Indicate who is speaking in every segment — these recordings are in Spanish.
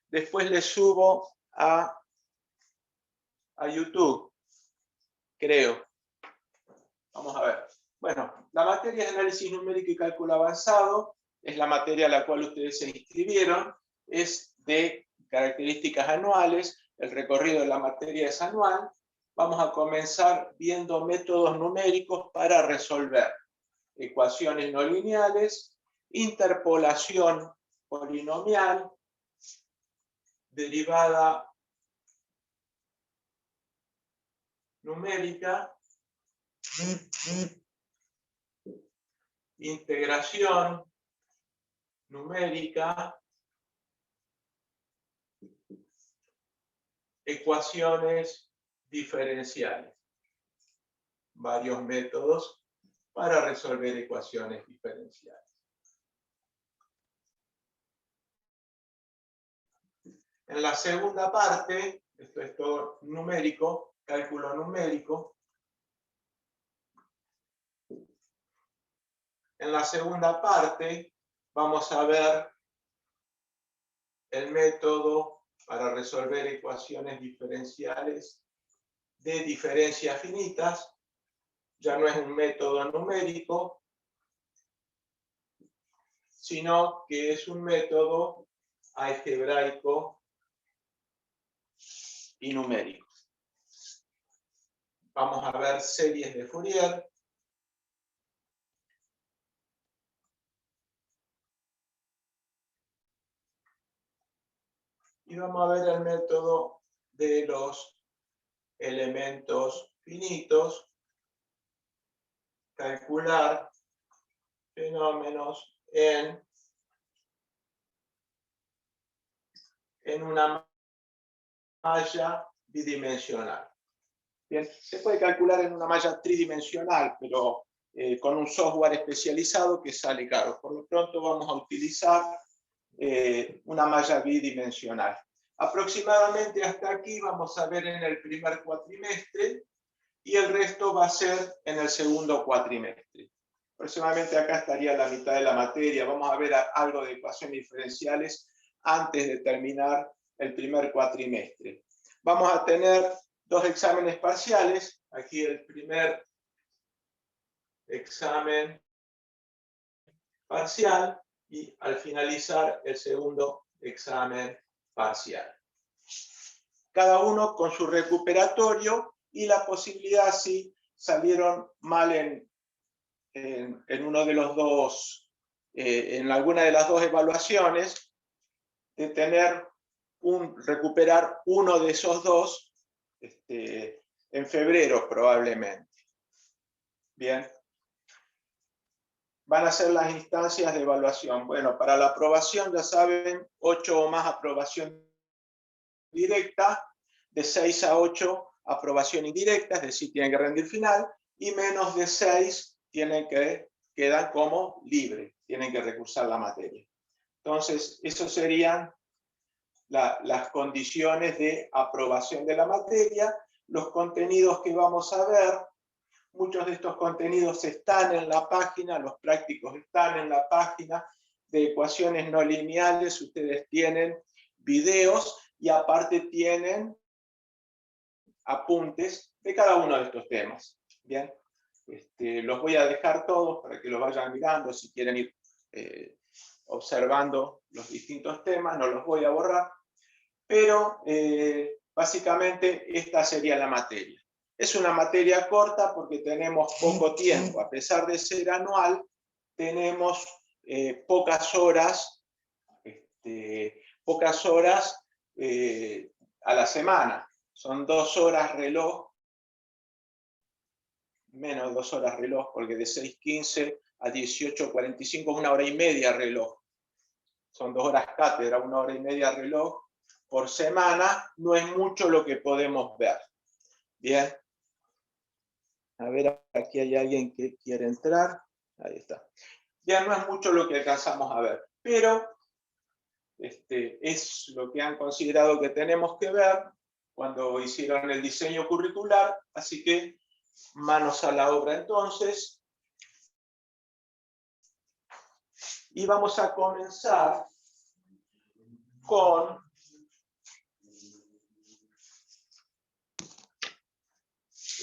Speaker 1: después le subo a YouTube, creo. Vamos a ver. Bueno, la materia de análisis numérico y cálculo avanzado es la materia a la cual ustedes se inscribieron, es de características anuales, el recorrido de la materia es anual. Vamos a comenzar viendo métodos numéricos para resolver ecuaciones no lineales, interpolación polinomial, derivada numérica, integración numérica, ecuaciones diferenciales. Varios métodos para resolver ecuaciones diferenciales. En la segunda parte, esto es todo numérico, cálculo numérico. En la segunda parte vamos a ver el método para resolver ecuaciones diferenciales de diferencias finitas. Ya no es un método numérico, sino que es un método algebraico y numérico. Vamos a ver series de Fourier. Y vamos a ver el método de los elementos finitos, calcular fenómenos en una malla bidimensional. Bien, se puede calcular en una malla tridimensional, pero con un software especializado que sale caro. Por lo pronto vamos a utilizar una malla bidimensional. Aproximadamente hasta aquí vamos a ver en el primer cuatrimestre y el resto va a ser en el segundo cuatrimestre. Aproximadamente acá estaría la mitad de la materia. Vamos a ver algo de ecuaciones diferenciales antes de terminar el primer cuatrimestre. Vamos a tener dos exámenes parciales. Aquí el primer examen parcial y al finalizar el segundo examen parcial. Cada uno con su recuperatorio y la posibilidad, si salieron mal en uno de los dos, en alguna de las dos evaluaciones, de recuperar uno de esos dos en febrero probablemente. Bien. Van a ser las instancias de evaluación. Bueno, para la aprobación, ya saben, 8 o más aprobación directa, de 6 a 8 aprobación indirecta, es decir, tienen que rendir final, y menos de 6 quedan como libre, tienen que recursar la materia. Entonces, esas serían las condiciones de aprobación de la materia, los contenidos que vamos a ver. Muchos de estos contenidos están en la página, los prácticos están en la página de ecuaciones no lineales. Ustedes tienen videos y aparte tienen apuntes de cada uno de estos temas. Bien, los voy a dejar todos para que los vayan mirando. Si quieren ir observando los distintos temas, no los voy a borrar. Pero básicamente esta sería la materia. Es una materia corta porque tenemos poco tiempo. A pesar de ser anual, tenemos pocas horas a la semana. Son 2 horas reloj, menos de 2 horas reloj, porque de 6:15 a 18:45 1 hora y media reloj. Son 2 horas cátedra, 1 hora y media reloj por semana. No es mucho lo que podemos ver. Bien. A ver, aquí hay alguien que quiere entrar. Ahí está. Ya no es mucho lo que alcanzamos a ver, pero es lo que han considerado que tenemos que ver cuando hicieron el diseño curricular. Así que manos a la obra entonces. Y vamos a comenzar con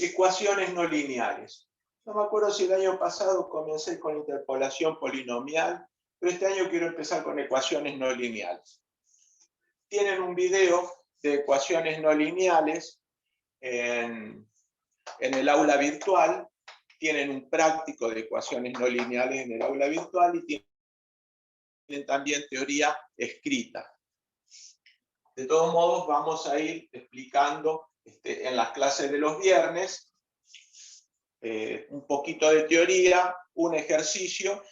Speaker 1: ecuaciones no lineales. No me acuerdo si el año pasado comencé con interpolación polinomial, pero este año quiero empezar con ecuaciones no lineales. Tienen un video de ecuaciones no lineales en el aula virtual, tienen un práctico de ecuaciones no lineales en el aula virtual y tienen también teoría escrita. De todos modos, vamos a ir explicando en las clases de los viernes un poquito de teoría, un ejercicio,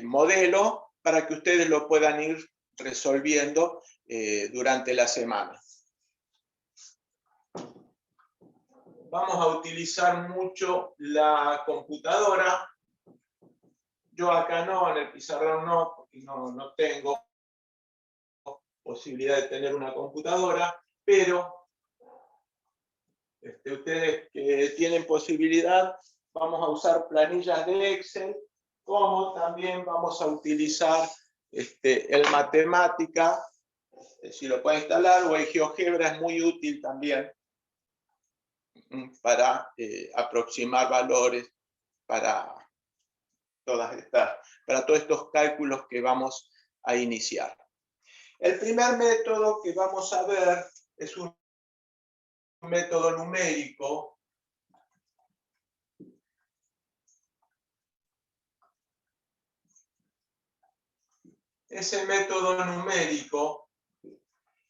Speaker 1: modelo, para que ustedes lo puedan ir resolviendo durante la semana. Vamos a utilizar mucho la computadora. Yo acá no, en el pizarrón no, porque no tengo posibilidad de tener una computadora, pero ustedes que tienen posibilidad, vamos a usar planillas de Excel, como también vamos a utilizar el Matemática, si lo pueden instalar, o el GeoGebra es muy útil también para aproximar valores, para todos estos cálculos que vamos a iniciar. El primer método que vamos a ver es un método numérico. Ese método numérico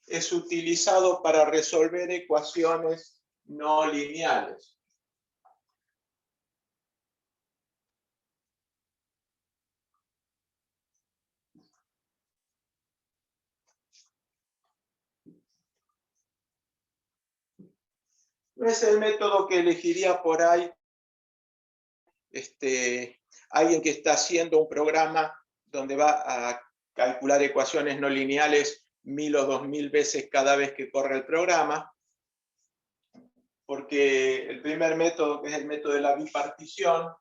Speaker 1: es utilizado para resolver ecuaciones no lineales. No es el método que elegiría por ahí alguien que está haciendo un programa donde va a calcular ecuaciones no lineales 1000 o 2000 veces cada vez que corre el programa, porque el primer método, que es el método de la bipartición,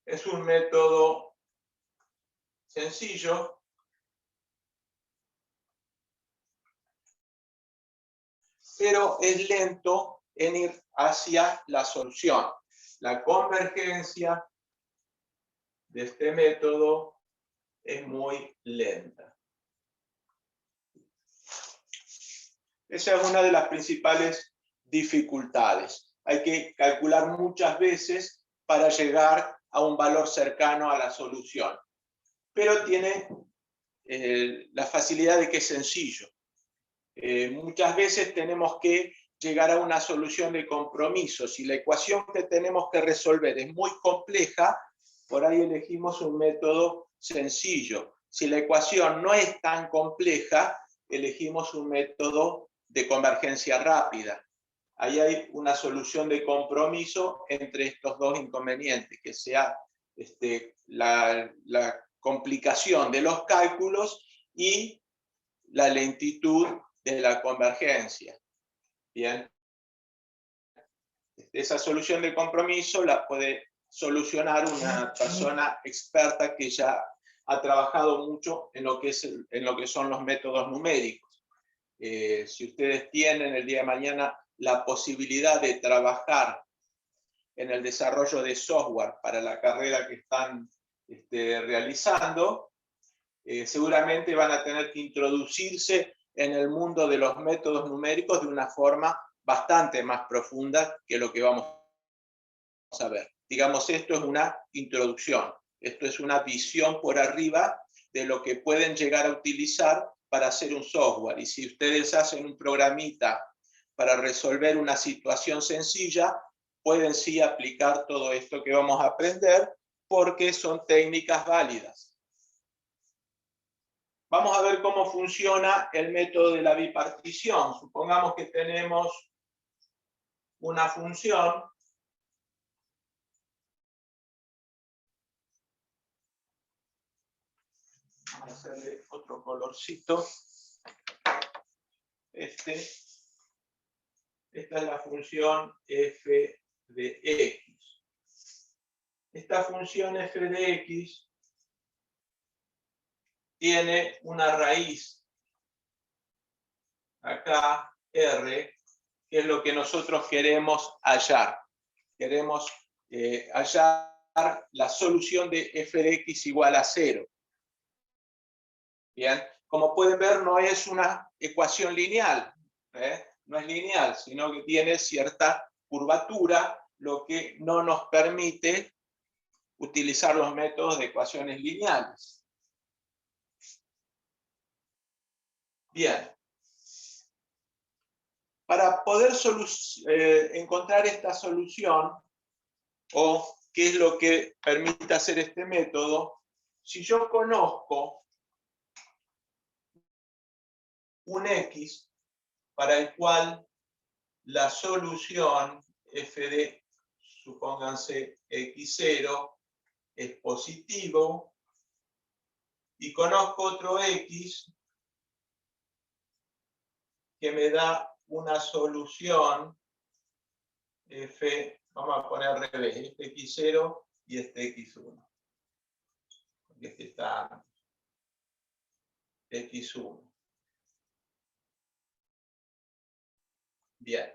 Speaker 1: es un método sencillo, pero es lento en ir hacia la solución. La convergencia de este método es muy lenta. Esa es una de las principales dificultades. Hay que calcular muchas veces para llegar a un valor cercano a la solución. Pero tiene la facilidad de que es sencillo. Muchas veces tenemos que llegar a una solución de compromiso. Si la ecuación que tenemos que resolver es muy compleja, por ahí elegimos un método sencillo. Si la ecuación no es tan compleja, elegimos un método de convergencia rápida. Ahí hay una solución de compromiso entre estos dos inconvenientes, que sea la complicación de los cálculos y la lentitud de la convergencia. Bien. Esa solución de compromiso la puede solucionar una persona experta que ya ha trabajado mucho en lo que son los métodos numéricos. Si ustedes tienen el día de mañana la posibilidad de trabajar en el desarrollo de software para la carrera que están realizando, seguramente van a tener que introducirse en el mundo de los métodos numéricos de una forma bastante más profunda que lo que vamos a ver. Digamos, esto es una introducción, esto es una visión por arriba de lo que pueden llegar a utilizar para hacer un software. Y si ustedes hacen un programita para resolver una situación sencilla, pueden sí aplicar todo esto que vamos a aprender porque son técnicas válidas. Vamos a ver cómo funciona el método de la bipartición. Supongamos que tenemos una función vamos a hacerle otro colorcito. Esta es la función f de x. Esta función f de x tiene una raíz acá, R, que es lo que nosotros queremos hallar. Queremos hallar la solución de f de x igual a 0. Bien, como pueden ver, no es una ecuación lineal, no es lineal, sino que tiene cierta curvatura, lo que no nos permite utilizar los métodos de ecuaciones lineales. Bien. Para poder encontrar esta solución, o qué es lo que permite hacer este método, si yo conozco un x para el cual la solución f de, supónganse, x0 es positivo, y conozco otro x que me da una solución f, vamos a poner al revés, este x0 y este x1. Porque este está x1. Bien.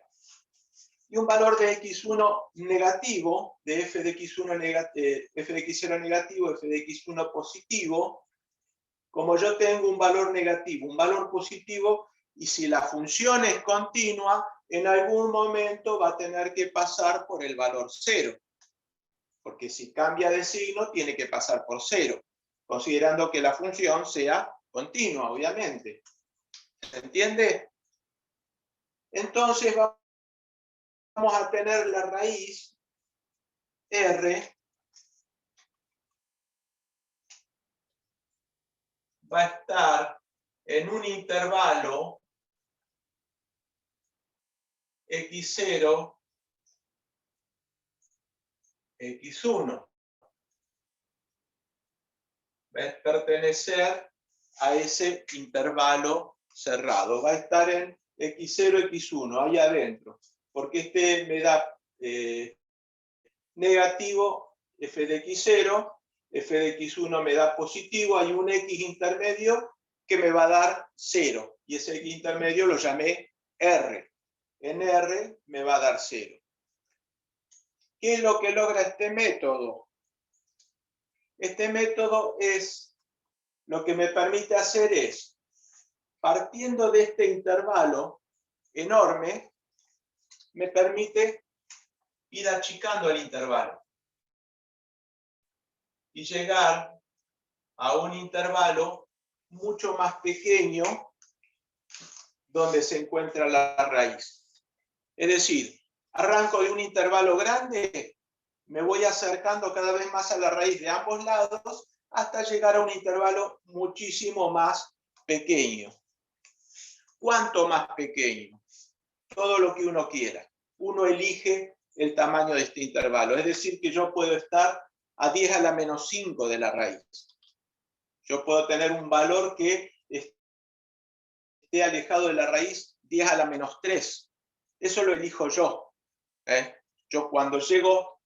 Speaker 1: Y un valor de x1 negativo, de f de x1 f de x0 negativo, f de x1 positivo. Como yo tengo un valor negativo, un valor positivo, y si la función es continua, en algún momento va a tener que pasar por el valor 0. Porque si cambia de signo, tiene que pasar por 0, considerando que la función sea continua, obviamente. ¿Se entiende? Entonces vamos a tener la raíz R va a estar en un intervalo x0, x1. Va a pertenecer a ese intervalo cerrado. Va a estar en x0, x1, ahí adentro. Porque este me da negativo, f de x0, f de x1 me da positivo, hay un x intermedio que me va a dar 0. Y ese x intermedio lo llamé R. En R me va a dar 0. ¿Qué es lo que logra este método? Este método lo que me permite hacer es, partiendo de este intervalo enorme, me permite ir achicando el intervalo y llegar a un intervalo mucho más pequeño donde se encuentra la raíz. Es decir, arranco de un intervalo grande, me voy acercando cada vez más a la raíz de ambos lados hasta llegar a un intervalo muchísimo más pequeño. ¿Cuánto más pequeño? Todo lo que uno quiera. Uno elige el tamaño de este intervalo. Es decir, que yo puedo estar a 10 a la menos 5 de la raíz. Yo puedo tener un valor que esté alejado de la raíz 10 a la menos 3. Eso lo elijo yo. Yo cuando llego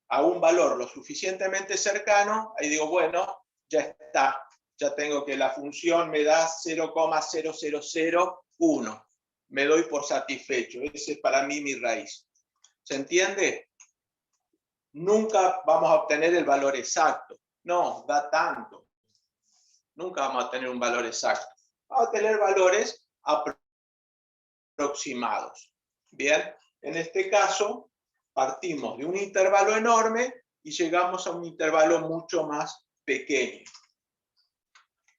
Speaker 1: a un valor lo suficientemente cercano, ahí digo, bueno, ya está. Ya tengo que la función me da 0,0001. Me doy por satisfecho. Ese es para mí mi raíz. ¿Se entiende? Nunca vamos a obtener el valor exacto. No, da tanto. Nunca vamos a tener un valor exacto. Vamos a tener valores aproximados. Bien, en este caso partimos de un intervalo enorme y llegamos a un intervalo mucho más pequeño.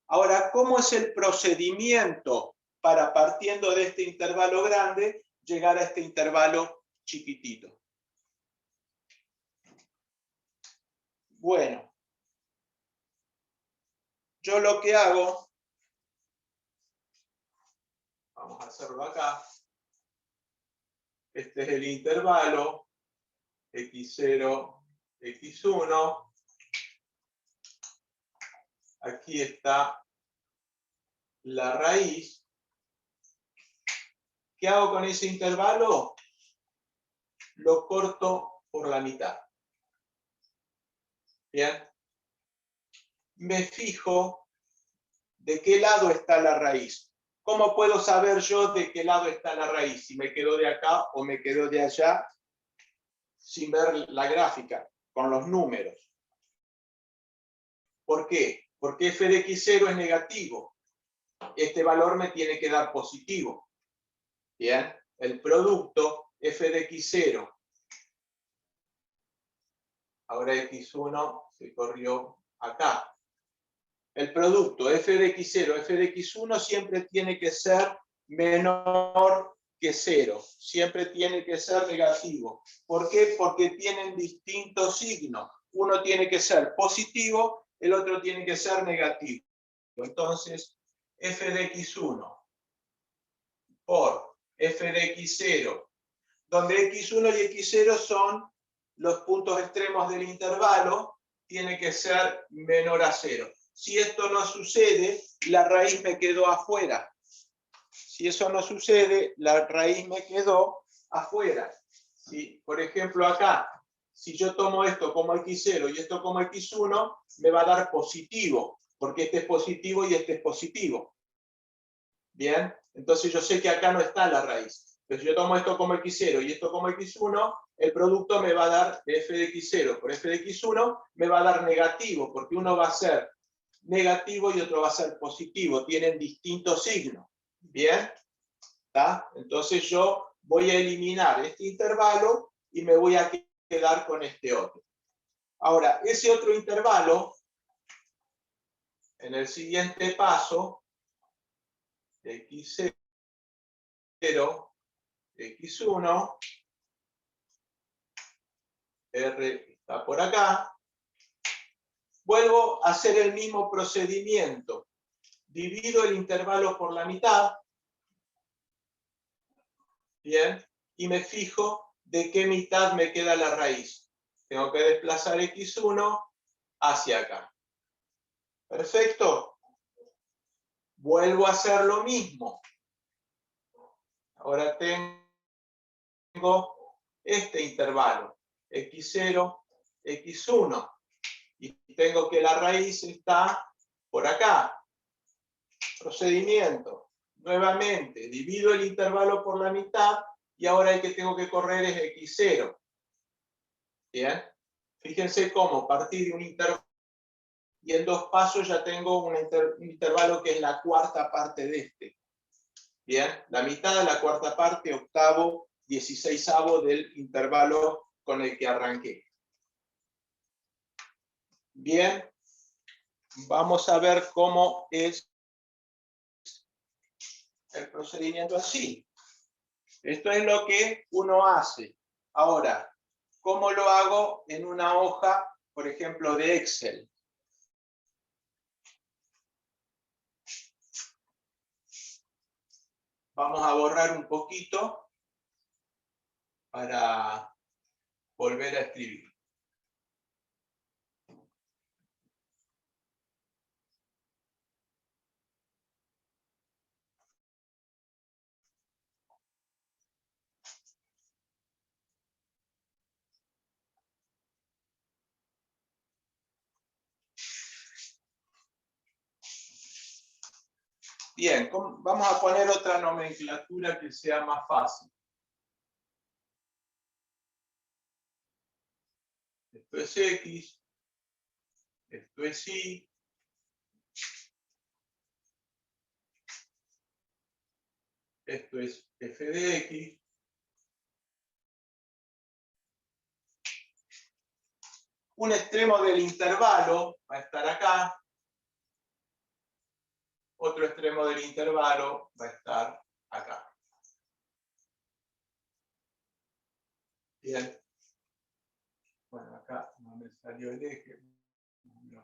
Speaker 1: Ahora, ¿cómo es el procedimiento para, partiendo de este intervalo grande, llegar a este intervalo chiquitito? Bueno, yo lo que hago, vamos a hacerlo acá, este es el intervalo x0, x1, aquí está la raíz. ¿Qué hago con ese intervalo? Lo corto por la mitad. Bien. Me fijo de qué lado está la raíz. ¿Cómo puedo saber yo de qué lado está la raíz? Si me quedo de acá o me quedo de allá, sin ver la gráfica, con los números. ¿Por qué? Porque f de x0 es negativo. Este valor me tiene que dar positivo. Bien, el producto f de x0. Ahora x1 se corrió acá. El producto f de x0, f de x1 siempre tiene que ser menor que 0. Siempre tiene que ser negativo. ¿Por qué? Porque tienen distintos signos. Uno tiene que ser positivo, el otro tiene que ser negativo. Entonces, f de x1 por f de x0, donde x1 y x0 son los puntos extremos del intervalo, tiene que ser menor a 0. Si esto no sucede, la raíz me quedó afuera. Si eso no sucede, la raíz me quedó afuera. ¿Sí? Por ejemplo, acá, si yo tomo esto como x0 y esto como x1, me va a dar positivo, porque este es positivo y este es positivo. Bien, entonces yo sé que acá no está la raíz. Pero si yo tomo esto como x0 y esto como x1, el producto me va a dar f de x0 por f de x1, me va a dar negativo, porque uno va a ser negativo y otro va a ser positivo. Tienen distintos signos. Bien, ¿está? Entonces yo voy a eliminar este intervalo y me voy a quedar con este otro. Ahora, ese otro intervalo, en el siguiente paso, x0, x1, R está por acá, vuelvo a hacer el mismo procedimiento. Divido el intervalo por la mitad, bien, y me fijo de qué mitad me queda la raíz. Tengo que desplazar x1 hacia acá. Perfecto. Vuelvo a hacer lo mismo. Ahora tengo este intervalo, x0, x1. Y tengo que la raíz está por acá. Procedimiento. Nuevamente, divido el intervalo por la mitad y ahora el que tengo que correr es x0. Bien. Fíjense cómo partí de un intervalo y en dos pasos ya tengo un intervalo que es la cuarta parte de este. Bien, la mitad de la cuarta parte, octavo, 16avo del intervalo con el que arranqué. Bien, vamos a ver cómo es el procedimiento así. Esto es lo que uno hace. Ahora, ¿cómo lo hago en una hoja, por ejemplo, de Excel? Vamos a borrar un poquito para volver a escribir. Bien, vamos a poner otra nomenclatura que sea más fácil. Esto es X, esto es Y, esto es f de X, un extremo del intervalo va a estar acá, otro extremo del intervalo va a estar acá. Bien. Bueno, acá no me salió el eje,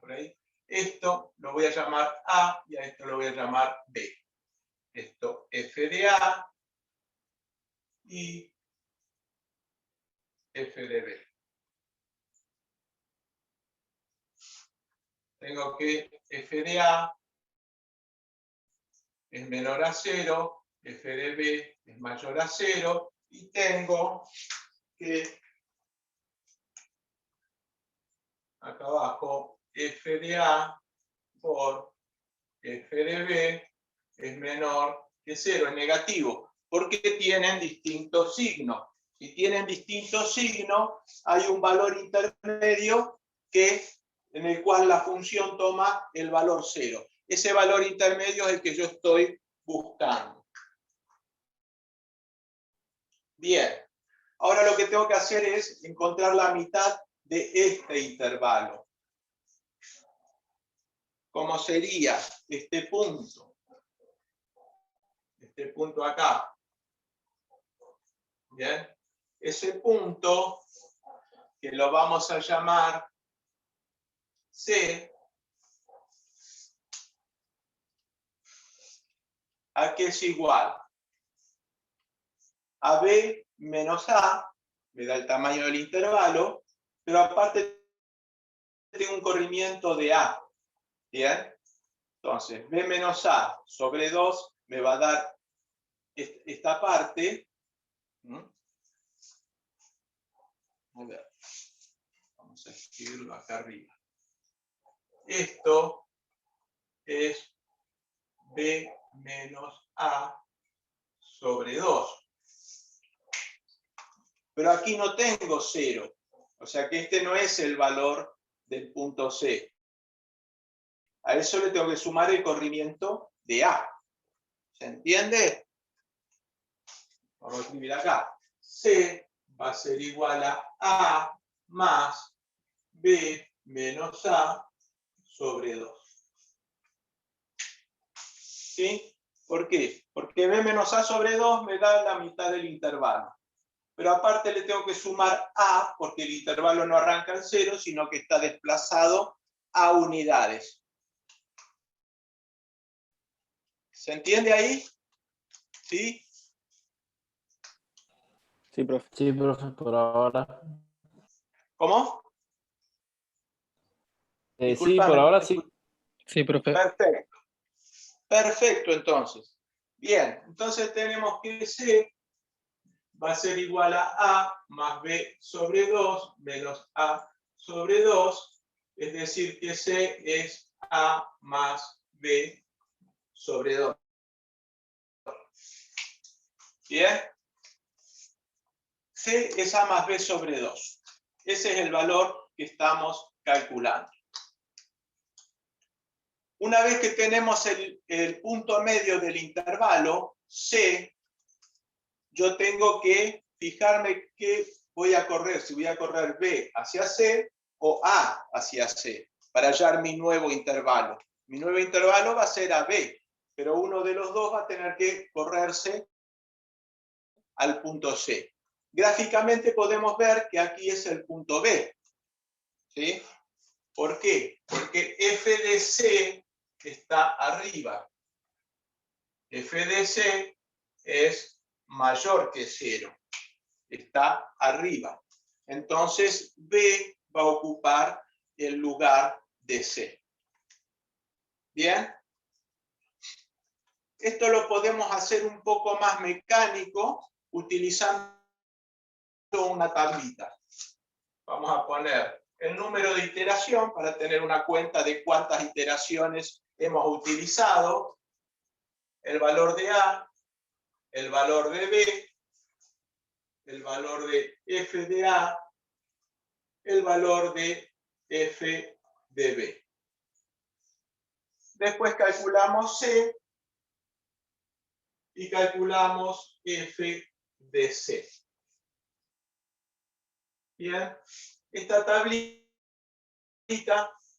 Speaker 1: por ahí. Esto lo voy a llamar A y a esto lo voy a llamar B. Esto f de A y f de B. Tengo que f de A es menor a 0, f de B es mayor a 0 y tengo que acá abajo f de A por f de b es menor que 0, es negativo, porque tienen distintos signos. Si tienen distintos signos, hay un valor intermedio en el cual la función toma el valor 0. Ese valor intermedio es el que yo estoy buscando. Bien, ahora lo que tengo que hacer es encontrar la mitad de este intervalo. ¿Cómo sería este punto? Este punto acá. Bien, ese punto que lo vamos a llamar C, ¿a qué es igual? A B menos A, me da el tamaño del intervalo, pero aparte tengo un corrimiento de A. ¿Bien? Entonces, B menos A sobre 2 me va a dar esta parte. A ver, vamos a escribirlo acá arriba. Esto es B menos A sobre 2. Pero aquí no tengo 0. O sea que este no es el valor del punto C. A eso le tengo que sumar el corrimiento de A. ¿Se entiende? Vamos a escribir acá. C va a ser igual a más B menos A sobre 2. ¿Sí? ¿Por qué? Porque B menos A sobre 2 me da la mitad del intervalo. Pero aparte le tengo que sumar A, porque el intervalo no arranca en 0, sino que está desplazado a unidades. ¿Se entiende ahí? ¿Sí?
Speaker 2: Sí, profe, por ahora.
Speaker 1: ¿Cómo?
Speaker 2: Sí, por ahora sí.
Speaker 3: Sí, profe.
Speaker 1: Perfecto. Perfecto, entonces. Bien, entonces tenemos que C va a ser igual a más B sobre 2 menos A sobre 2, es decir, que C es A más B sobre 2. ¿Bien? C es A más B sobre 2. Ese es el valor que estamos calculando. Una vez que tenemos el punto medio del intervalo, C, yo tengo que fijarme qué voy a correr, si voy a correr B hacia C o A hacia C, para hallar mi nuevo intervalo. Mi nuevo intervalo va a ser AB, pero uno de los dos va a tener que correrse al punto C. Gráficamente podemos ver que aquí es el punto B. ¿Sí? ¿Por qué? Porque f de C está arriba. F de C es mayor que 0. Está arriba. Entonces, B va a ocupar el lugar de C. ¿Bien? Esto lo podemos hacer un poco más mecánico utilizando una tablita. Vamos a poner el número de iteración para tener una cuenta de cuántas iteraciones hemos utilizado, el valor de A, el valor de B, el valor de f de A, el valor de f de B. Después calculamos C y calculamos f de C. Bien, esta tablita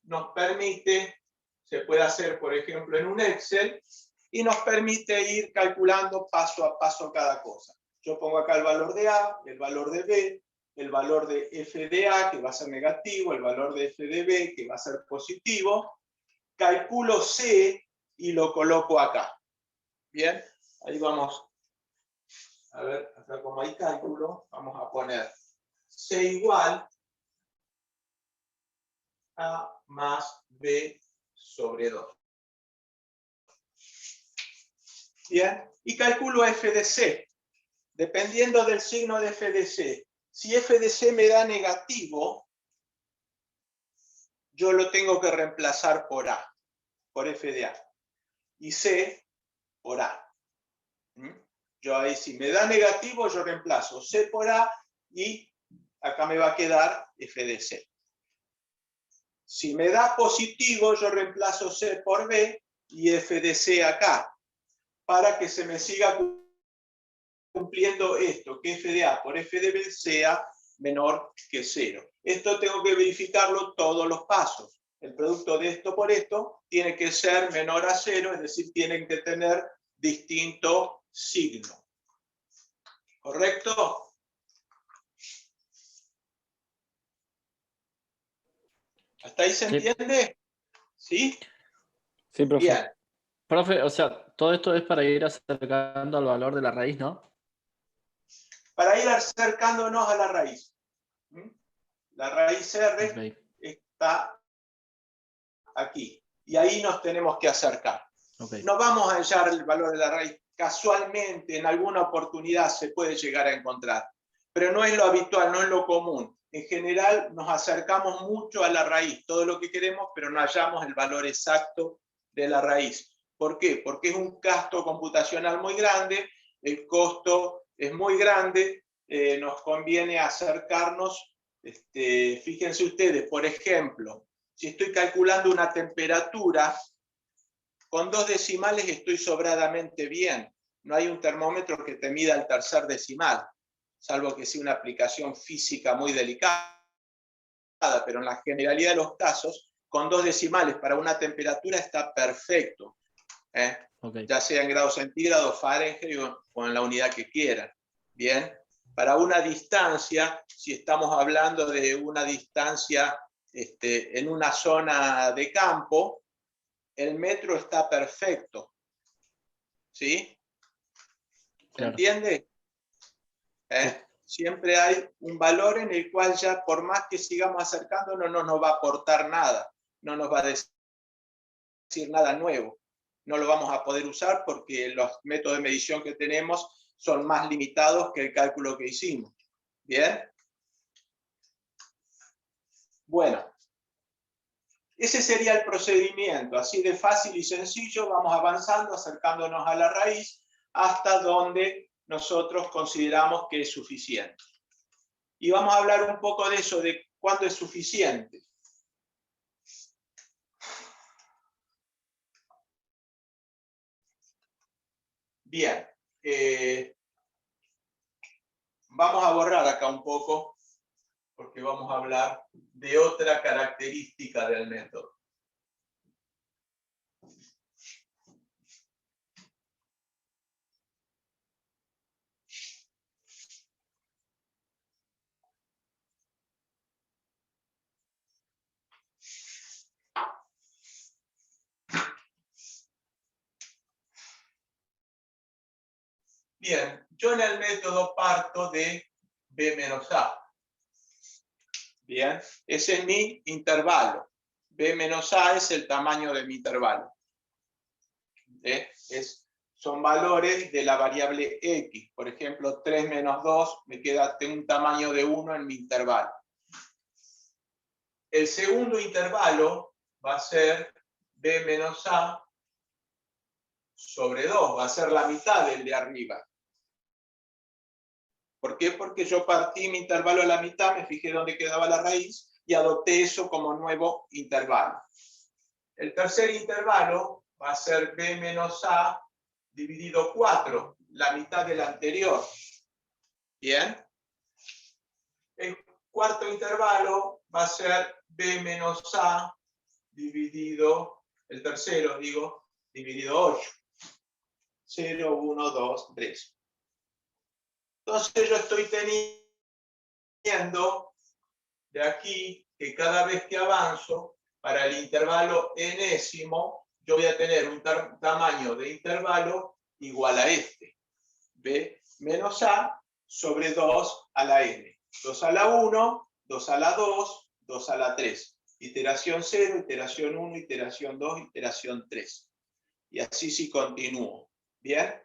Speaker 1: nos permite, se puede hacer por ejemplo en un Excel, y nos permite ir calculando paso a paso cada cosa. Yo pongo acá el valor de A, el valor de B, el valor de f de A, que va a ser negativo, el valor de f de B, que va a ser positivo. Calculo C y lo coloco acá. Bien, ahí vamos. A ver, acá como hay cálculo, vamos a poner C igual A más B sobre 2. Bien, y calculo f de C. Dependiendo del signo de f de C. Si f de C me da negativo, yo lo tengo que reemplazar por A, por f de A. y C por A. Yo ahí, si me da negativo, yo reemplazo C por A y acá me va a quedar F de C. Si me da positivo, yo reemplazo C por B y F de C acá, para que se me siga cumpliendo esto, que F de A por F de B sea menor que 0. Esto tengo que verificarlo todos los pasos. El producto de esto por esto tiene que ser menor a 0, es decir, tienen que tener distinto signo. ¿Correcto? ¿Hasta ahí se entiende? ¿Sí?
Speaker 2: Sí, profe.
Speaker 1: Bien.
Speaker 2: Profe, o sea, todo esto es para ir acercando al valor de la raíz, ¿no?
Speaker 1: Para ir acercándonos a la raíz. La raíz R está aquí. Y ahí nos tenemos que acercar. No vamos a hallar el valor de la raíz. Casualmente, en alguna oportunidad se puede llegar a encontrar. Pero no es lo habitual, no es lo común. En general, nos acercamos mucho a la raíz, todo lo que queremos, pero no hallamos el valor exacto de la raíz. ¿Por qué? Porque es un gasto computacional muy grande, el costo es muy grande, nos conviene acercarnos. Fíjense ustedes, por ejemplo, si estoy calculando una temperatura, con 2 decimales estoy sobradamente bien. No hay un termómetro que te mida el tercer decimal, salvo que sea una aplicación física muy delicada, pero en la generalidad de los casos, con 2 decimales para una temperatura está perfecto. Ya sea en grados centígrados, Fahrenheit o en la unidad que quieran. Bien. Para una distancia, si estamos hablando de una distancia en una zona de campo, el metro está perfecto. ¿Sí? ¿Se entiende? Sí. Siempre hay un valor en el cual ya por más que sigamos acercándonos no nos va a aportar nada, no nos va a decir nada nuevo. No lo vamos a poder usar porque los métodos de medición que tenemos son más limitados que el cálculo que hicimos. ¿Bien? Bueno, ese sería el procedimiento. Así de fácil y sencillo vamos avanzando, acercándonos a la raíz hasta donde nosotros consideramos que es suficiente. Y vamos a hablar un poco de eso, de cuándo es suficiente. Bien. Vamos a borrar acá un poco, porque vamos a hablar de otra característica del método. Bien, yo en el método parto de B menos A. Bien, ese es mi intervalo. B menos A es el tamaño de mi intervalo. Son valores de la variable X. Por ejemplo, 3 menos 2 me queda un tamaño de 1 en mi intervalo. El segundo intervalo va a ser B menos A sobre 2. Va a ser la mitad del de arriba. ¿Por qué? Porque yo partí mi intervalo a la mitad, me fijé dónde quedaba la raíz y adopté eso como nuevo intervalo. El tercer intervalo va a ser B menos A dividido 4, la mitad del anterior. ¿Bien? El cuarto intervalo va a ser B menos A dividido, el tercero digo, dividido 8. 0, 1, 2, 3. Entonces yo estoy teniendo de aquí que cada vez que avanzo, para el intervalo enésimo, yo voy a tener un tamaño de intervalo igual a este. B menos A sobre 2 a la n. 2 a la 1, 2 a la 2, 2 a la 3. Iteración 0, iteración 1, iteración 2, iteración 3. Y así sí continúo. ¿Bien?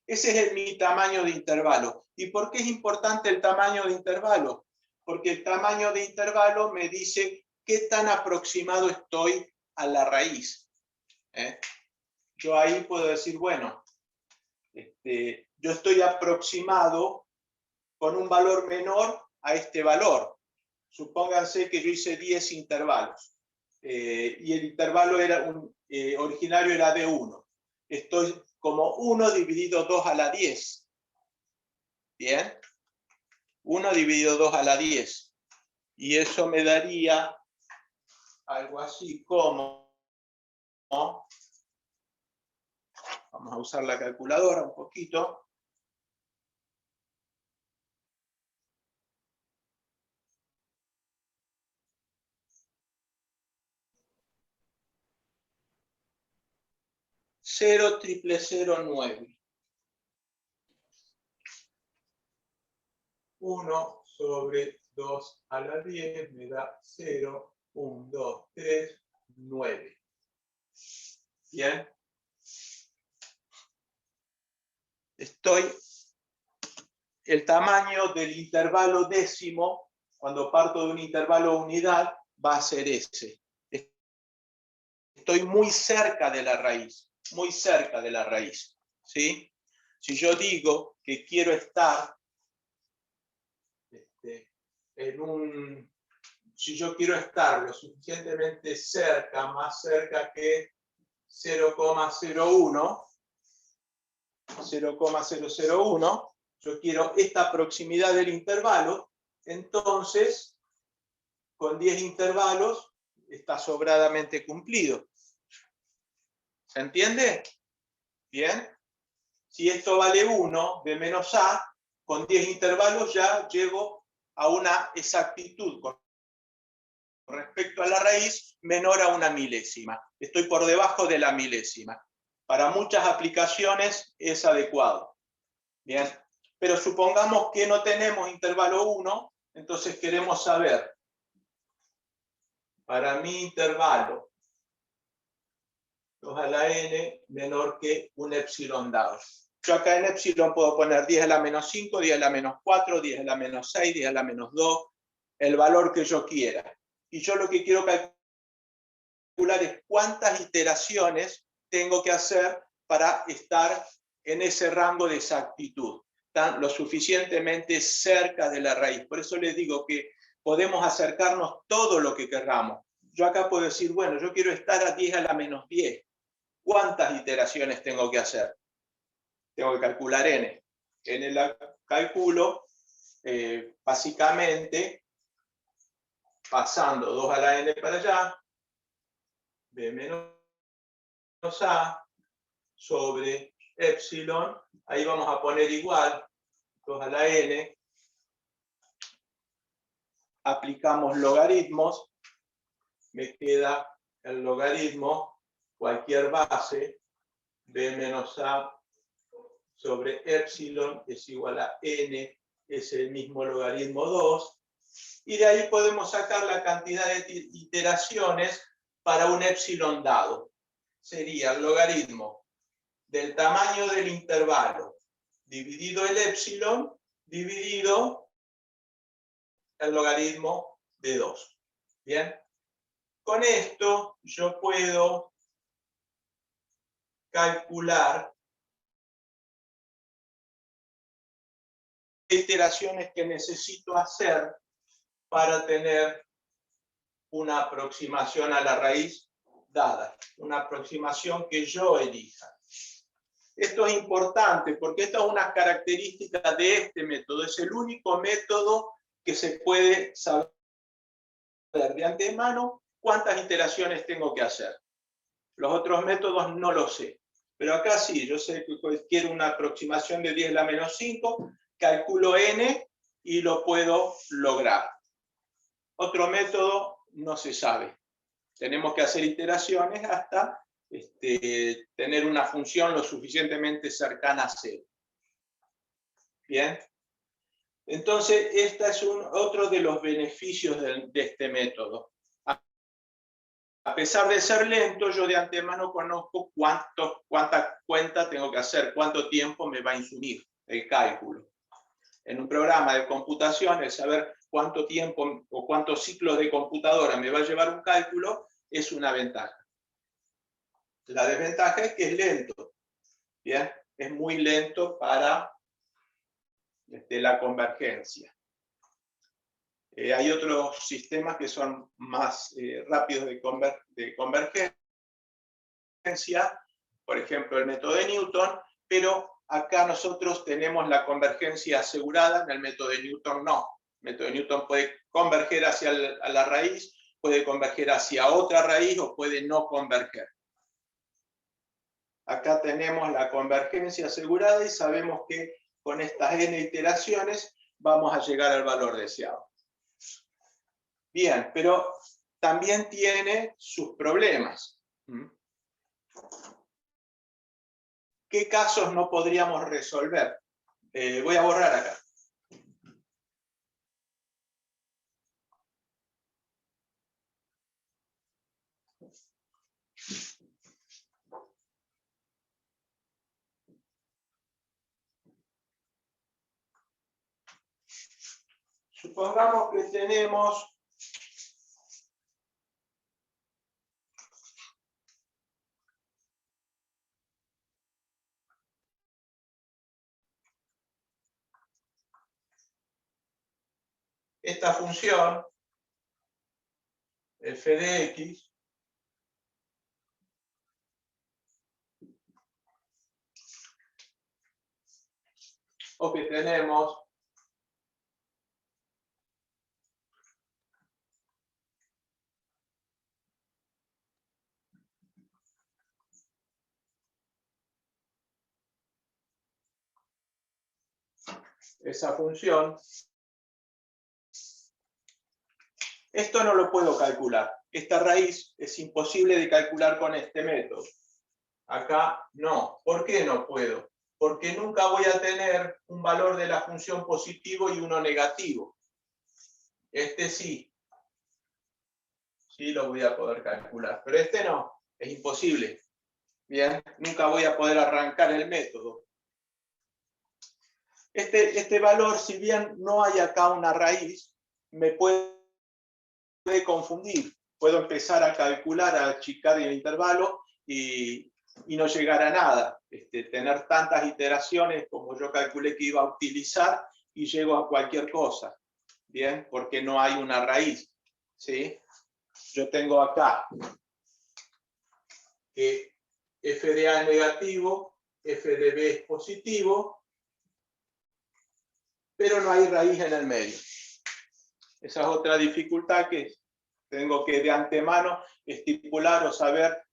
Speaker 1: Ese es mi tamaño de intervalo. ¿Y por qué es importante el tamaño de intervalo? Porque el tamaño de intervalo me dice qué tan aproximado estoy a la raíz. yo ahí puedo decir, bueno, yo estoy aproximado con un valor menor a este valor. Supónganse que yo hice 10 intervalos y el intervalo originario era de 1. Estoy como 1 dividido 2 a la 10. ¿Bien? 1 dividido 2 a la 10. Y eso me daría algo así como... Vamos a usar la calculadora un poquito. Cero triple 0,9. 1 sobre 2 a la 10 me da 0, 1, 2, 3, 9. Bien. El tamaño del intervalo décimo, cuando parto de un intervalo unidad, va a ser ese. Estoy muy cerca de la raíz, muy cerca de la raíz. ¿Sí? Si yo digo que quiero estar si yo quiero estar lo suficientemente cerca, más cerca que 0,001, yo quiero esta proximidad del intervalo, entonces, con 10 intervalos, está sobradamente cumplido. ¿Se entiende? Bien. Si esto vale 1, b menos a, con 10 intervalos ya llego a una exactitud con respecto a la raíz menor a una milésima. Estoy por debajo de la milésima. Para muchas aplicaciones es adecuado. Bien. Pero supongamos que no tenemos intervalo 1, entonces queremos saber, para mi intervalo 2 a la n menor que un epsilon dado. Yo acá en epsilon puedo poner 10 a la menos 5, 10 a la menos 4, 10 a la menos 6, 10 a la menos 2, el valor que yo quiera. Y yo lo que quiero calcular es cuántas iteraciones tengo que hacer para estar en ese rango de exactitud, tan lo suficientemente cerca de la raíz. Por eso les digo que podemos acercarnos todo lo que querramos. Yo acá puedo decir, bueno, yo quiero estar a 10 a la menos 10. ¿Cuántas iteraciones tengo que hacer? Tengo que calcular n. N la calculo básicamente pasando 2 a la n para allá, b menos a, sobre epsilon, ahí vamos a poner igual, 2 a la n, aplicamos logaritmos, me queda el logaritmo, cualquier base, b menos a sobre epsilon es igual a n, es el mismo logaritmo 2, y de ahí podemos sacar la cantidad de iteraciones para un epsilon dado. Sería el logaritmo del tamaño del intervalo dividido el epsilon dividido el logaritmo de 2. ¿Bien? Con esto yo puedo calcular iteraciones que necesito hacer para tener una aproximación a la raíz dada, una aproximación que yo elija. Esto es importante porque esta es una característica de este método, es el único método que se puede saber de antemano cuántas iteraciones tengo que hacer. Los otros métodos no lo sé, pero acá sí, yo sé que quiero una aproximación de 10 a la menos 5, calculo n y lo puedo lograr. Otro método no se sabe. Tenemos que hacer iteraciones hasta tener una función lo suficientemente cercana a 0. Bien. Entonces, este es otro de los beneficios de este método. A pesar de ser lento, yo de antemano conozco cuánta cuenta tengo que hacer, cuánto tiempo me va a insumir el cálculo. En un programa de computación, el saber cuánto tiempo o cuántos ciclos de computadora me va a llevar un cálculo es una ventaja. La desventaja es que es lento. Bien, es muy lento para la convergencia. Hay otros sistemas que son más rápidos de convergencia, por ejemplo el método de Newton, pero acá nosotros tenemos la convergencia asegurada, en el método de Newton no. El método de Newton puede converger hacia la raíz, puede converger hacia otra raíz o puede no converger. Acá tenemos la convergencia asegurada y sabemos que con estas n iteraciones vamos a llegar al valor deseado. Bien, pero también tiene sus problemas. ¿Qué casos no podríamos resolver? Voy a borrar acá. Supongamos que tenemos esta función f de x o que tenemos esa función. Esto no lo puedo calcular. Esta raíz es imposible de calcular con este método. Acá no. ¿Por qué no puedo? Porque nunca voy a tener un valor de la función positivo y uno negativo. Este sí. Sí lo voy a poder calcular. Pero este no. Es imposible. Bien. Nunca voy a poder arrancar el método. Este valor, si bien no hay acá una raíz, me puede confundir. Puedo empezar a calcular, a achicar el intervalo y no llegar a nada. Tener tantas iteraciones como yo calculé que iba a utilizar y llego a cualquier cosa. Bien, porque no hay una raíz. ¿Sí? Yo tengo acá que f de a es negativo, f de b es positivo, pero no hay raíz en el medio. Esa es otra dificultad que tengo que de antemano estipular o saber,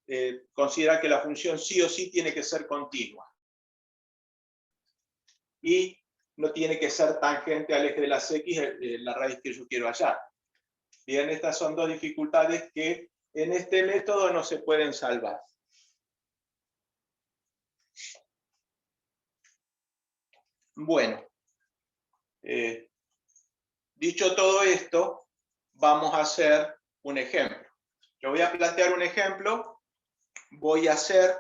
Speaker 1: considerar que la función sí o sí tiene que ser continua. Y no tiene que ser tangente al eje de las x la raíz que yo quiero hallar. Bien, estas son dos dificultades que en este método no se pueden salvar. Bueno, dicho todo esto, vamos a hacer un ejemplo. Yo voy a plantear un ejemplo, voy a hacer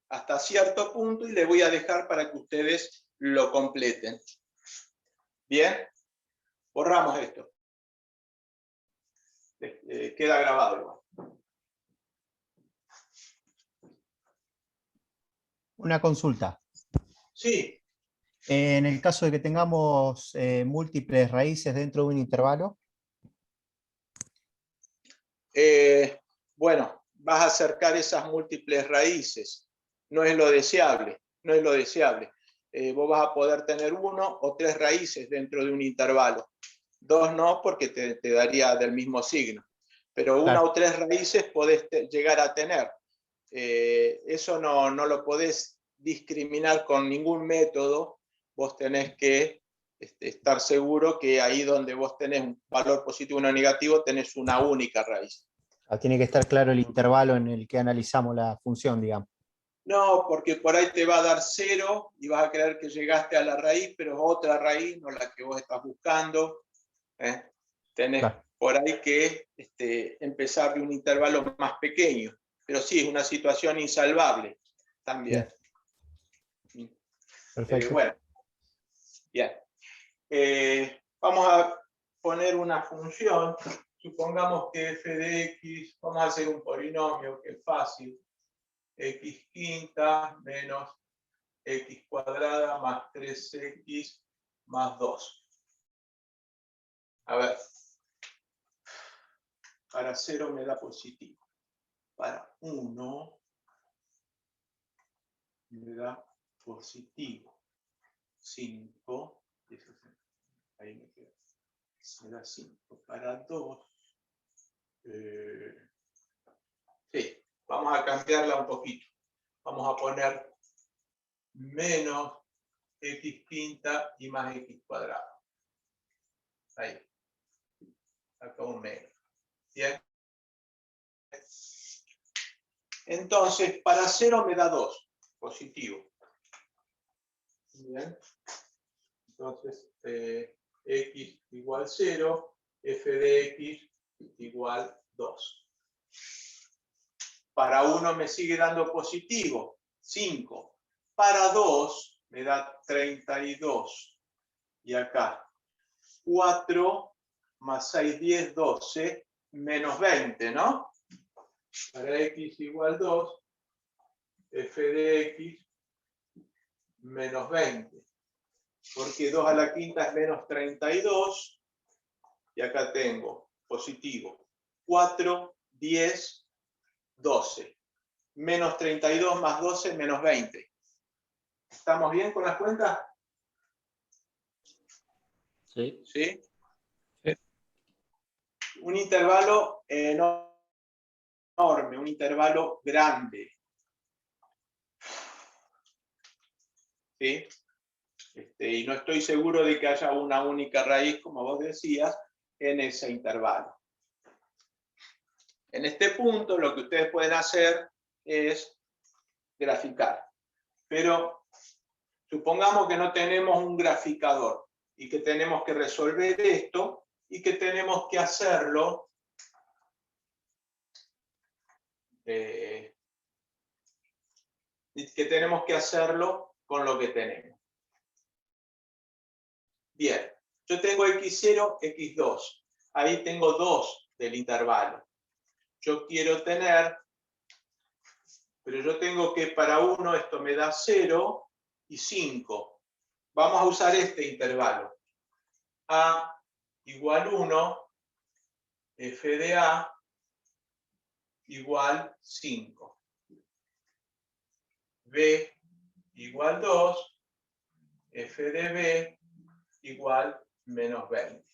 Speaker 1: hasta cierto punto y le voy a dejar para que ustedes lo completen. Bien, borramos esto. Queda grabado igual.
Speaker 3: Una consulta.
Speaker 1: Sí.
Speaker 3: En el caso de que tengamos múltiples raíces dentro de un intervalo.
Speaker 1: Bueno, vas a acercar esas múltiples raíces. No es lo deseable. No es lo deseable. Vos vas a poder tener 1 o 3 raíces dentro de un intervalo. 2 no, porque te daría del mismo signo. Pero 1 o 3 raíces podés llegar a tener. Eso no lo podés discriminar con ningún método. Vos tenés que estar seguro que ahí donde vos tenés un valor positivo y uno negativo, tenés una única raíz.
Speaker 3: Tiene que estar claro el intervalo en el que analizamos la función, digamos. No,
Speaker 1: porque por ahí te va a dar 0 y vas a creer que llegaste a la raíz, pero es otra raíz, no la que vos estás buscando. Tenés por ahí que empezar de un intervalo más pequeño. Pero sí, es una situación insalvable también.
Speaker 3: Bien. Perfecto.
Speaker 1: Bueno, bien. Vamos a poner una función. Supongamos que f de x, vamos a hacer un polinomio, que es fácil. x quinta menos x cuadrada más 3x más 2. A ver, para 0 me da positivo. Para 1 me da positivo. 5, ahí me queda. Me da 5. Para 2, sí, vamos a cambiarla un poquito. Vamos a poner menos x quinta y más x cuadrada. Ahí. Acá un menos. Bien. Entonces, para 0 me da 2. Positivo. Bien. Entonces, x igual 0, f de x igual 2. Para 1 me sigue dando positivo, 5. Para 2 me da 32. Y acá, 4 más 6, 10, 12, menos 20, ¿no? Para x igual 2, f de x menos 20. Porque 2 a la quinta es menos 32. Y acá tengo positivo. 4, 10, 12. Menos 32 más 12, menos 20. ¿Estamos bien con las cuentas?
Speaker 2: Sí.
Speaker 1: ¿Sí?
Speaker 2: Sí.
Speaker 1: Un intervalo enorme, un intervalo grande. ¿Sí? Y no estoy seguro de que haya una única raíz, como vos decías, en ese intervalo. En este punto, lo que ustedes pueden hacer es graficar. Pero supongamos que no tenemos un graficador y que tenemos que resolver esto y que tenemos que hacerlo con lo que tenemos. Bien, yo tengo x0, x2. Ahí tengo 2 del intervalo. Yo quiero tener, pero yo tengo que para 1 esto me da 0 y 5. Vamos a usar este intervalo. A igual 1, f de A igual 5. B igual 2, f de B igual menos 20.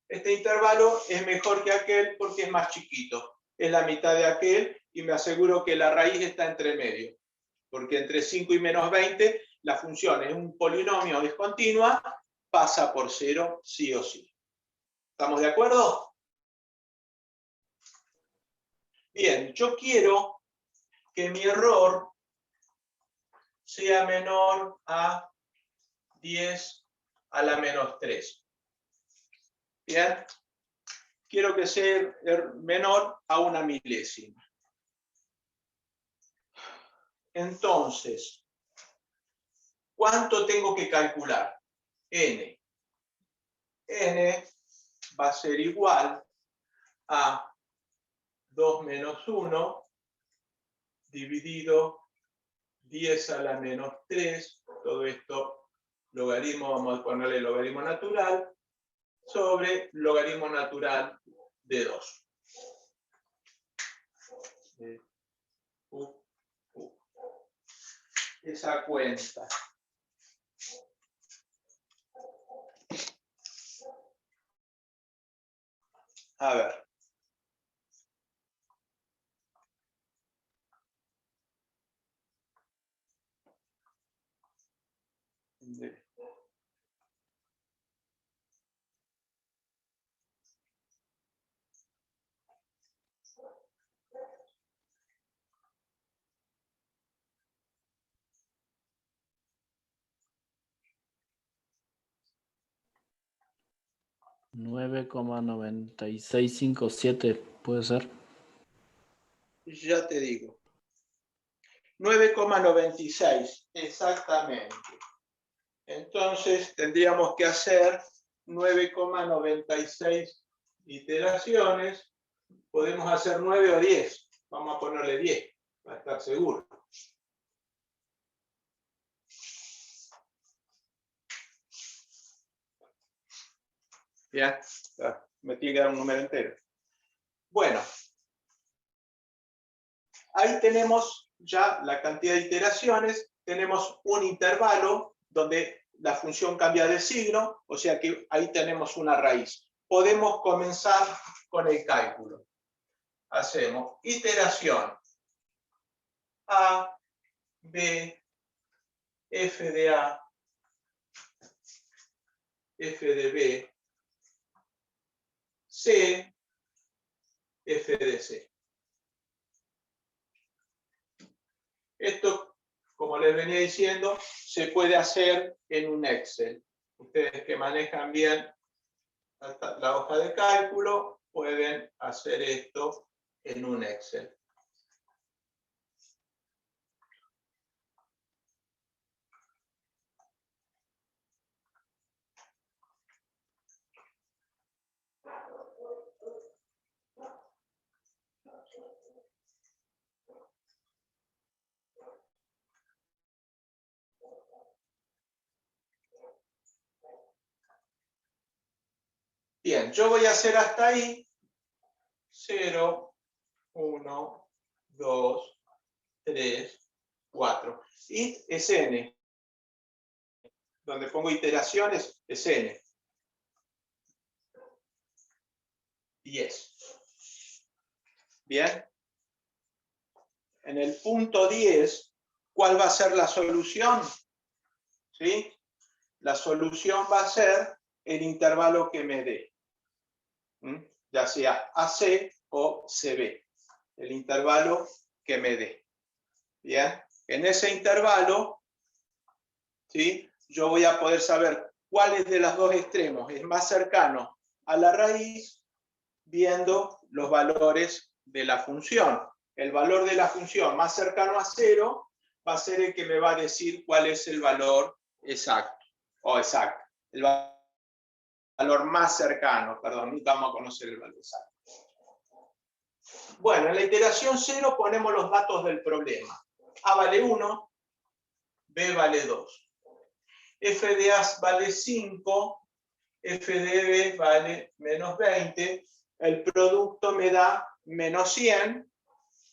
Speaker 1: Este intervalo es mejor que aquel porque es más chiquito. Es la mitad de aquel y me aseguro que la raíz está entre medio. Porque entre 5 y menos 20, la función es un polinomio discontinua, pasa por 0 sí o sí. ¿Estamos de acuerdo? Bien, yo quiero que mi error sea menor a 10 a la menos 3. Bien, quiero que sea menor a 1 milésima. Entonces, ¿cuánto tengo que calcular? N. N va a ser igual a 2 menos 1 dividido 10 a la menos 3, todo esto logaritmo, vamos a ponerle logaritmo natural, sobre logaritmo natural de 2. Esa cuenta. A ver.
Speaker 2: $9,9657 puede ser.
Speaker 1: Ya te digo. 9,96, exactamente. Entonces tendríamos que hacer 9,96 iteraciones. Podemos hacer 9 o 10. Vamos a ponerle 10. para estar seguro. Bien, me tiene que dar un número entero. Bueno, ahí tenemos ya la cantidad de iteraciones, tenemos un intervalo donde la función cambia de signo, o sea que ahí tenemos una raíz. Podemos comenzar con el cálculo. Hacemos iteración A, B, f de A, f de B, C, f de C. Esto, como les venía diciendo, se puede hacer en un Excel. Ustedes que manejan bien la hoja de cálculo pueden hacer esto en un Excel. Bien, yo voy a hacer hasta ahí 0, 1, 2, 3, 4. Y es n. Donde pongo iteraciones es n. 10. Bien. En el punto 10, ¿cuál va a ser la solución? ¿Sí? La solución va a ser el intervalo que me dé. Ya sea AC o CB. El intervalo que me dé. Bien. En ese intervalo, ¿sí? Yo voy a poder saber cuál de los dos extremos es más cercano a la raíz viendo los valores de la función. El valor de la función más cercano a 0 va a ser el que me va a decir cuál es el valor exacto. O exacto. El valor más cercano, perdón, nunca vamos a conocer el valor exacto. Bueno, en la iteración 0 ponemos los datos del problema. A vale 1, B vale 2. F de A vale 5, F de B vale menos 20, el producto me da menos 100,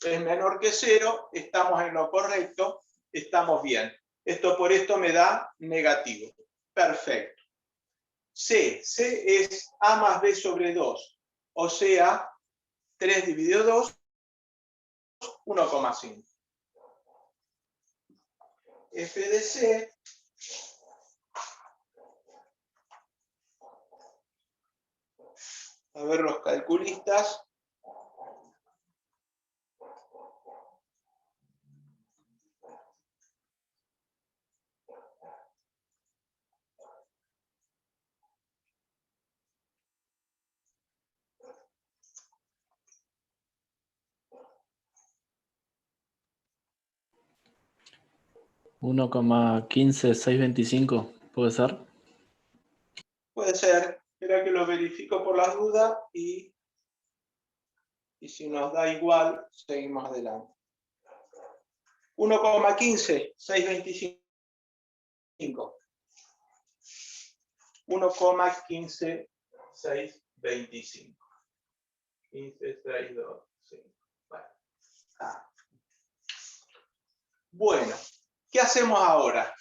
Speaker 1: es menor que 0, estamos en lo correcto, estamos bien. Esto por esto me da negativo. Perfecto. C es A más B sobre 2, o sea, 3 dividido 2, 1,5. F de C a ver los calculistas.
Speaker 2: $1,15625, ¿puede ser?
Speaker 1: Puede ser. Espera que lo verifico por las dudas y si nos da igual, seguimos adelante. 1,15625. 1,15625. 15,625. Bueno, ¿qué hacemos ahora?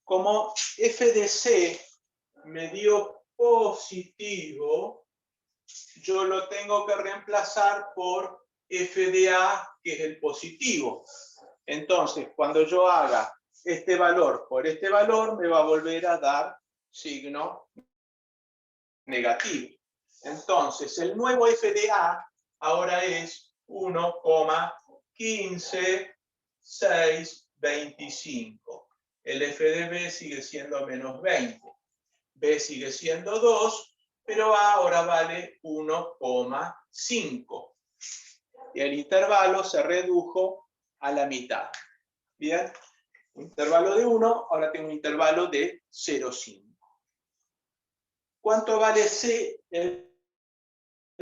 Speaker 1: Como f de c me dio positivo, yo lo tengo que reemplazar por f de a, que es el positivo. Entonces, cuando yo haga este valor por este valor, me va a volver a dar signo negativo. Entonces, el nuevo f de a ahora es 1,15625. El f de b sigue siendo menos 20. B sigue siendo 2, pero A ahora vale 1,5. Y el intervalo se redujo a la mitad. Bien, un intervalo de 1, ahora tengo un intervalo de 0,5. ¿Cuánto vale C?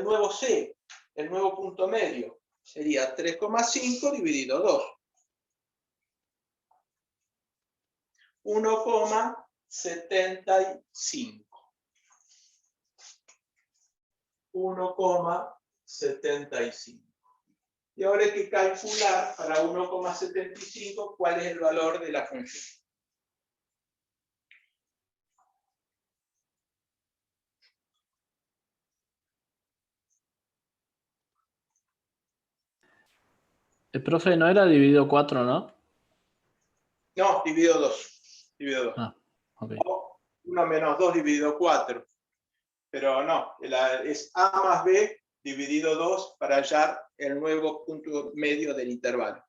Speaker 1: nuevo C, el nuevo punto medio, sería 3,5 dividido 2. 1,75. 1,75. Y ahora hay que calcular para 1,75 cuál es el valor de la función.
Speaker 2: El profe no era dividido 4, ¿no?
Speaker 1: No, dividido 2. Dividido 2.
Speaker 2: Ah, ok.
Speaker 1: 1 menos 2 dividido 4. Pero no, es A más B dividido 2 para hallar el nuevo punto medio del intervalo.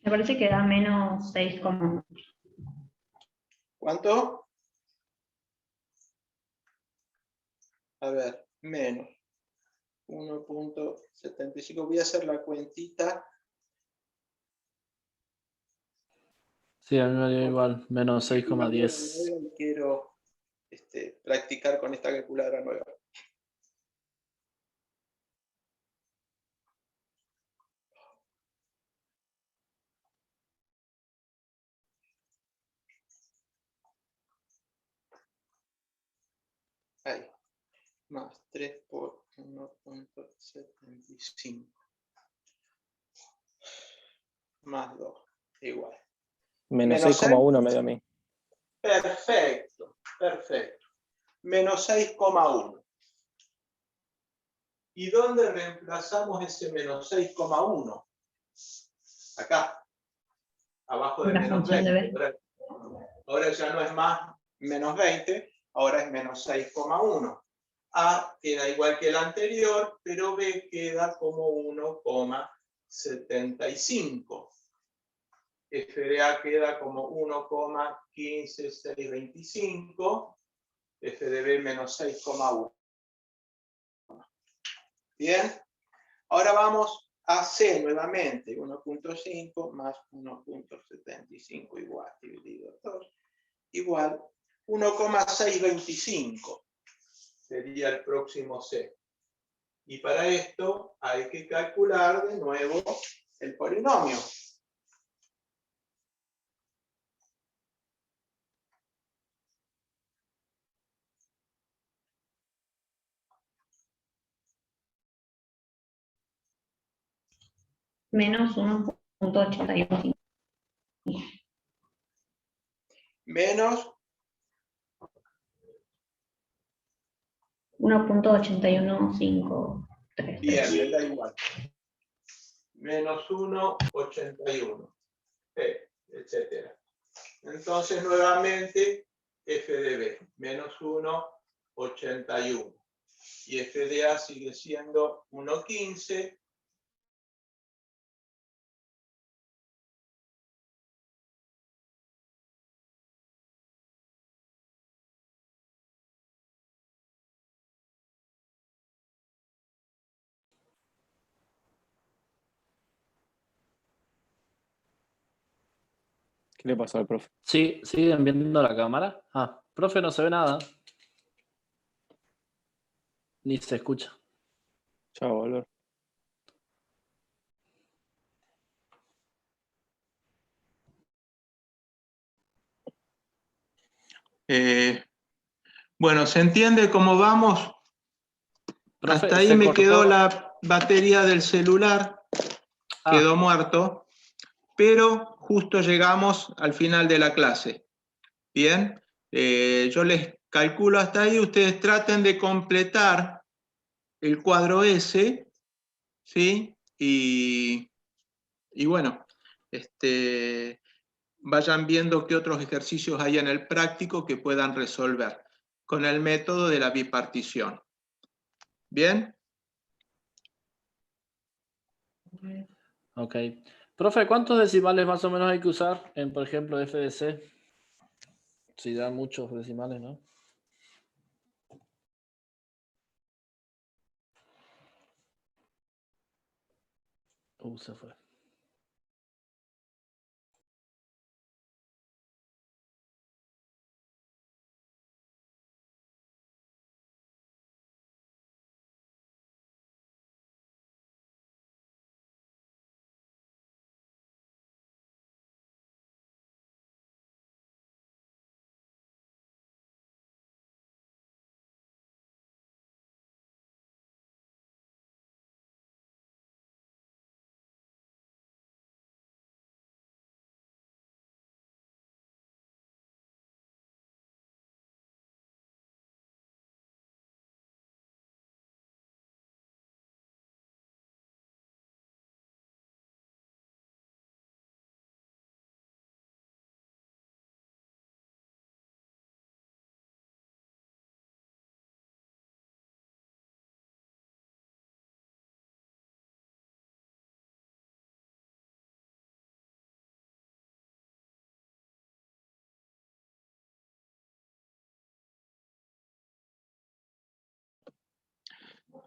Speaker 4: Me parece que da menos 6,1.
Speaker 1: ¿Cuánto? A ver, menos 1,75. Voy a hacer la cuentita.
Speaker 2: Sí, a mí me dio igual, menos 6,10.
Speaker 1: Quiero practicar con esta calculadora nueva. Ahí. Más 3 por 1,75. Más 2. Igual.
Speaker 5: Menos
Speaker 1: Menos
Speaker 5: 6,1 me dio a mí.
Speaker 1: Perfecto, perfecto. Menos 6,1. ¿Y dónde reemplazamos ese menos 6,1? Acá. Abajo de
Speaker 4: La
Speaker 1: menos
Speaker 4: función de
Speaker 1: 20.
Speaker 4: B.
Speaker 1: Ahora ya no es más menos 20, ahora es menos 6,1. A queda igual que el anterior, pero B queda como 1,75. F de A queda como 1,15625. F de B menos 6,1. Bien. Ahora vamos a C nuevamente. 1,5 más 1,75 igual dividido 2. Igual 1,625 sería el próximo C. Y para esto hay que calcular de nuevo el polinomio.
Speaker 4: Menos 1,81.
Speaker 1: Menos
Speaker 4: 1,815.
Speaker 1: bien, me da igual. Menos 1,81. Etcétera. Entonces nuevamente F de B. Menos 1,81. Y F de A sigue siendo 1,15.
Speaker 5: ¿Qué le pasó al profe?
Speaker 2: Sí, ¿siguen viendo la cámara? Ah, profe, no se ve nada. Ni se escucha.
Speaker 5: Chao, volver.
Speaker 1: Bueno, ¿se entiende cómo vamos?
Speaker 2: Profe,
Speaker 1: Hasta ahí
Speaker 2: se
Speaker 1: me
Speaker 2: cortó.
Speaker 1: quedó la batería del celular, quedó muerto, pero justo llegamos al final de la clase. Bien, yo les calculo hasta ahí, ustedes traten de completar el cuadro S, ¿sí? Y bueno, vayan viendo qué otros ejercicios hay en el práctico que puedan resolver con el método de la bipartición. ¿Bien?
Speaker 2: Ok. Profe, ¿cuántos decimales más o menos hay que usar en, por ejemplo, FDC? Si da muchos decimales, ¿no? Se fue.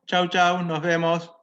Speaker 1: Chau, chau, nos vemos.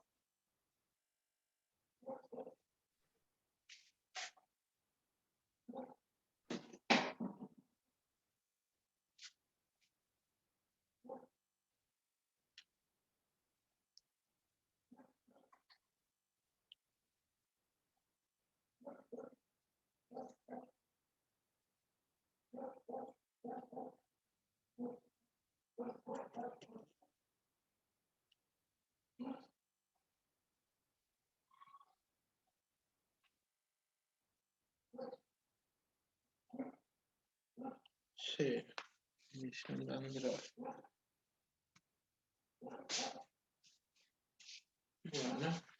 Speaker 1: Sí, misión de Android. Bueno.